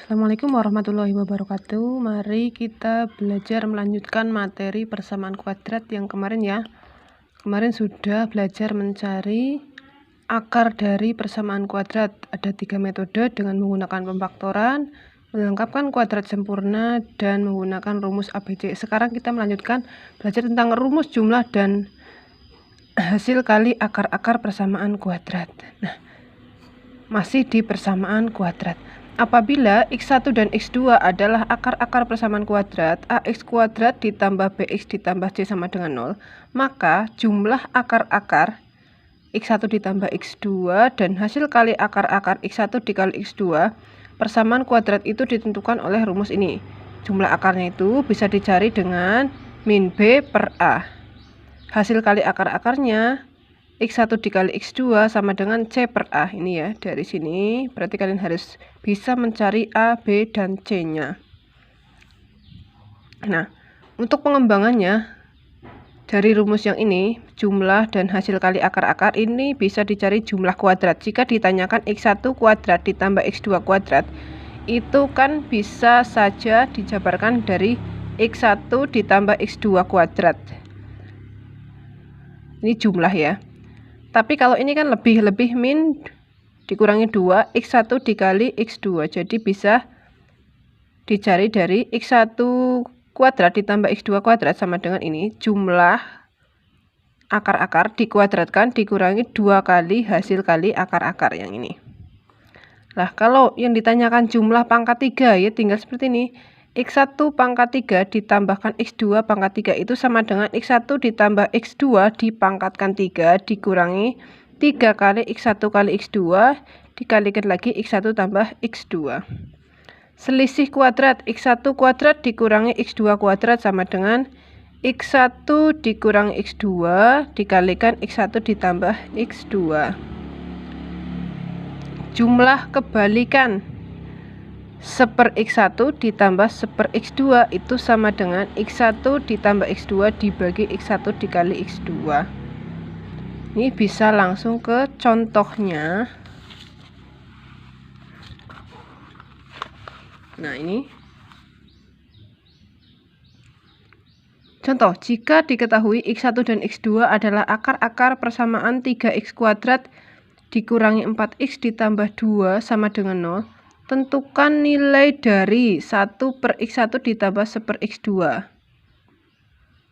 Assalamualaikum warahmatullahi wabarakatuh. Mari kita belajar melanjutkan materi persamaan kuadrat yang kemarin ya. Kemarin sudah belajar mencari akar dari persamaan kuadrat. Ada 3 metode dengan menggunakan pemfaktoran, melengkapkan kuadrat sempurna, dan menggunakan rumus ABC. Sekarang kita melanjutkan belajar tentang rumus jumlah dan hasil kali akar-akar persamaan kuadrat. Nah, masih di persamaan kuadrat. Apabila X1 dan X2 adalah akar-akar persamaan kuadrat, AX kuadrat ditambah BX ditambah C sama dengan 0, maka jumlah akar-akar X1 ditambah X2 dan hasil kali akar-akar X1 dikali X2 persamaan kuadrat itu ditentukan oleh rumus ini. Jumlah akarnya itu bisa dicari dengan min B per A. Hasil kali akar-akarnya X1 dikali X2 sama dengan C per A. Ini ya, dari sini berarti kalian harus bisa mencari A, B, dan C-nya. Nah, untuk pengembangannya dari rumus yang ini, jumlah dan hasil kali akar-akar ini bisa dicari jumlah kuadrat. Jika ditanyakan X1 kuadrat ditambah X2 kuadrat, itu kan bisa saja dijabarkan dari X1 ditambah X2 kuadrat. Ini jumlah ya. Tapi kalau ini kan lebih min dikurangi 2, X1 dikali X2. Jadi bisa dicari dari X1 kuadrat ditambah X2 kuadrat sama dengan ini. Jumlah akar-akar dikuadratkan dikurangi 2 kali hasil kali akar-akar yang ini. Nah, kalau yang ditanyakan jumlah pangkat 3 ya tinggal seperti ini. X1 pangkat 3 ditambahkan X2 pangkat 3 itu sama dengan X1 ditambah X2 dipangkatkan 3 dikurangi 3 kali X1 kali X2 dikalikan lagi X1 tambah X2. Selisih kuadrat X1 kuadrat dikurangi X2 kuadrat sama dengan X1 dikurangi X2 dikalikan X1 ditambah X2. Jumlah kebalikan 1/X1 ditambah 1/X2 itu sama dengan X1 ditambah X2 dibagi X1 dikali X2. Ini bisa langsung ke contohnya. Nah, ini contoh, jika diketahui X1 dan X2 adalah akar-akar persamaan 3X kuadrat dikurangi 4X ditambah 2 sama dengan 0, tentukan nilai dari 1/X1 ditambah 1/X2.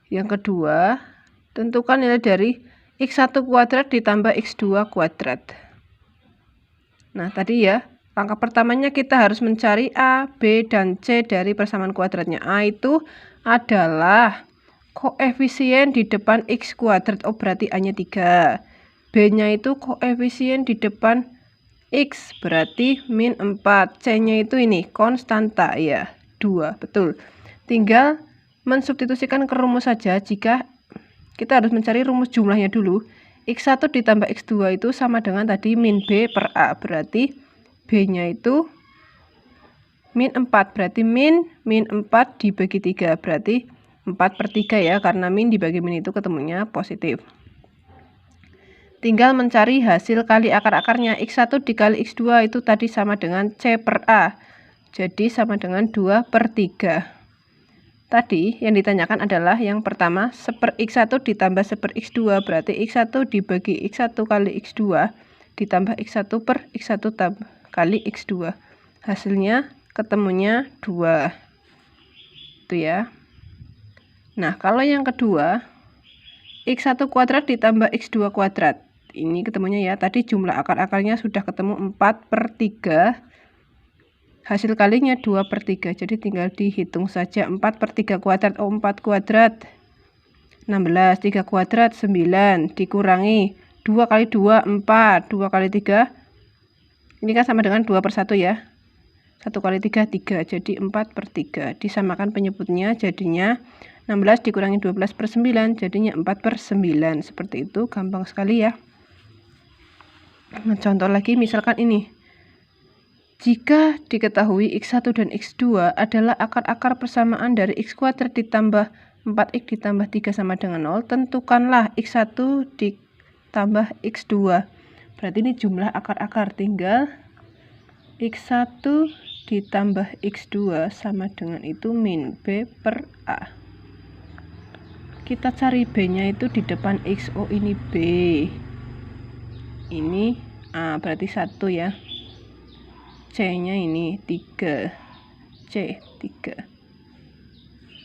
Yang kedua, tentukan nilai dari X1 kuadrat ditambah X2 kuadrat. Nah, tadi ya, langkah pertamanya kita harus mencari A, B, dan C dari persamaan kuadratnya. A itu adalah koefisien di depan X kuadrat, berarti A-nya 3. B-nya itu koefisien di depan X, berarti min 4. C-nya itu ini, konstanta ya, 2, betul. Tinggal mensubstitusikan ke rumus saja. Jika kita harus mencari rumus jumlahnya dulu, X1 ditambah X2 itu sama dengan tadi min B per A, berarti B-nya itu min 4, berarti min 4 dibagi 3, berarti 4/3 ya, karena min dibagi min itu ketemunya positif. Tinggal mencari hasil kali akar-akarnya. X1 dikali X2 itu tadi sama dengan C per A. Jadi sama dengan 2/3. Tadi yang ditanyakan adalah yang pertama 1/X1 ditambah 1/X2. Berarti X1 dibagi X1 kali X2 ditambah X1 per X1 kali X2. Hasilnya ketemunya 2. Itu ya. Nah, kalau yang kedua X1 kuadrat ditambah X2 kuadrat. Ini ketemunya ya, tadi jumlah akar-akarnya sudah ketemu 4/3. Hasil kalinya 2/3. Jadi tinggal dihitung saja 4/3 kuadrat. 4 kuadrat 16, 3 kuadrat 9, dikurangi 2 kali 2 4, 2 kali 3 ini kan sama dengan 2/1 ya. 1 kali 3 3, jadi 4/3. Disamakan penyebutnya, jadinya 16 dikurangi 12/9, jadinya 4/9. Seperti itu, gampang sekali ya. Nah, contoh lagi misalkan ini. Jika diketahui X1 dan X2 adalah akar-akar persamaan dari X kuadrat ditambah 4X ditambah 3 sama dengan 0, tentukanlah X1 ditambah X2. Berarti ini jumlah akar-akar, tinggal X1 ditambah X2 sama dengan itu min B per A. Kita cari B-nya itu di depan X. Oh, ini B. Ini A, berarti 1 ya. C-nya ini 3. C, 3.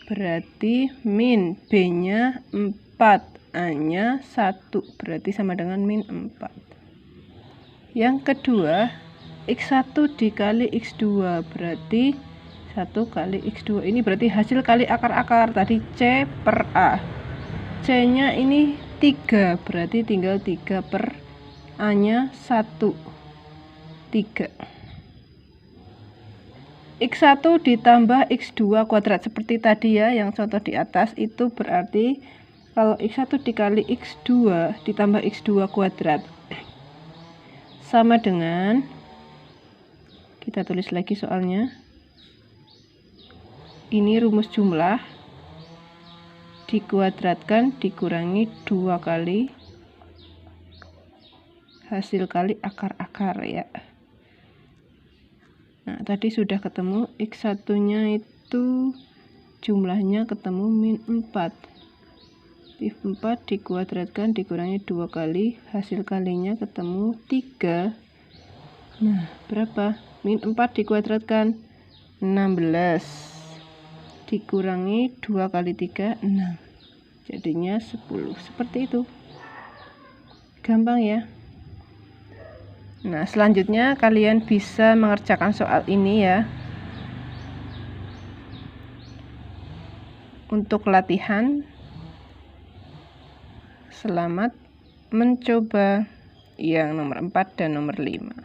Berarti min B-nya 4. A-nya 1. Berarti sama dengan min 4. Yang kedua, X1 dikali X2. Berarti 1 kali X2. Ini berarti hasil kali akar-akar. Tadi C per A. C-nya ini 3. Berarti tinggal 3 per A-nya 1. 3. X1 ditambah X2 kuadrat. Seperti tadi ya, yang contoh di atas. Itu berarti kalau X1 dikali X2 ditambah X2 kuadrat. Sama dengan, kita tulis lagi soalnya, ini rumus jumlah dikuadratkan dikurangi 2 kali hasil kali akar-akar ya. Nah, tadi sudah ketemu X1 nya itu jumlahnya ketemu min 4. 4 dikuadratkan dikurangi 2 kali, hasil kalinya ketemu 3. Nah, berapa? Min 4 dikuadratkan 16. Dikurangi 2 kali 3, 6. Jadinya 10. Seperti itu. Gampang ya. Nah, selanjutnya kalian bisa mengerjakan soal ini ya. Untuk latihan, selamat mencoba yang nomor 4 dan nomor 5.